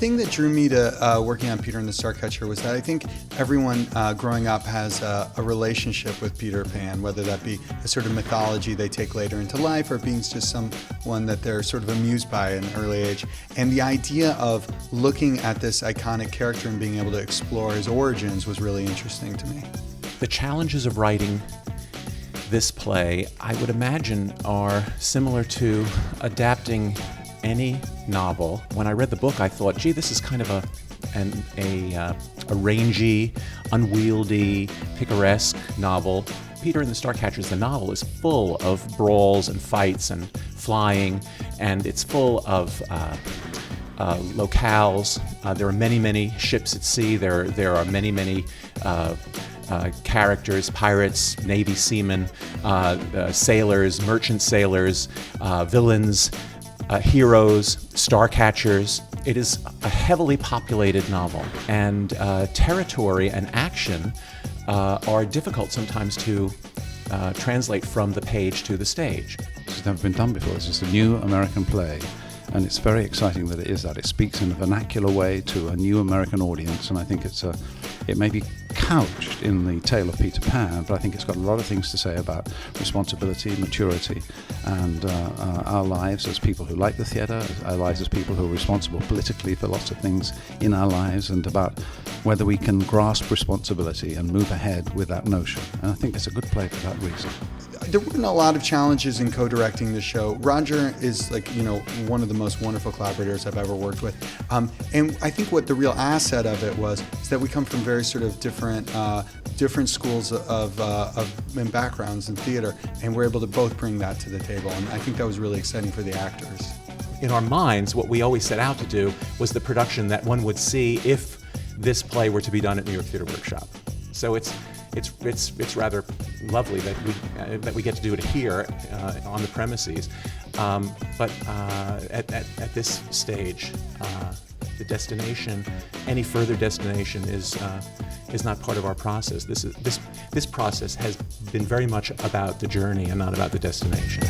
thing that drew me to working on Peter and the Starcatcher was that I think everyone growing up has a relationship with Peter Pan, whether that be a sort of mythology they take later into life or being just someone that they're sort of amused by at an early age. And the idea of looking at this iconic character and being able to explore his origins was really interesting to me. The challenges of writing this play, I would imagine, are similar to adapting any novel. When I read the book, I thought, gee, this is kind of a rangy, unwieldy, picaresque novel. Peter and the Starcatcher, the novel, is full of brawls and fights and flying, and it's full of locales. There are many, many ships at sea. There are many, many characters, pirates, Navy seamen, sailors, merchant sailors, villains, heroes, Starcatchers. It is a heavily populated novel, and territory and action are difficult sometimes to translate from the page to the stage. It's never been done before. It's just a new American play, and it's very exciting that it is that. It speaks in a vernacular way to a new American audience, and I think it may be couched in the tale of Peter Pan, but I think it's got a lot of things to say about responsibility, maturity, and our lives as people who like the theatre, our lives as people who are responsible politically for lots of things in our lives, and about whether we can grasp responsibility and move ahead with that notion. And I think it's a good play for that reason. There weren't a lot of challenges in co-directing the show. Roger is one of the most wonderful collaborators I've ever worked with. And I think what the real asset of it is that we come from very sort of different schools and backgrounds in theater, and we're able to both bring that to the table. And I think that was really exciting for the actors. In our minds, what we always set out to do was the production that one would see if this play were to be done at New York Theatre Workshop. So it's rather lovely that we get to do it here on the premises, but at this stage, the destination, any further destination, is not part of our process. This process has been very much about the journey and not about the destination.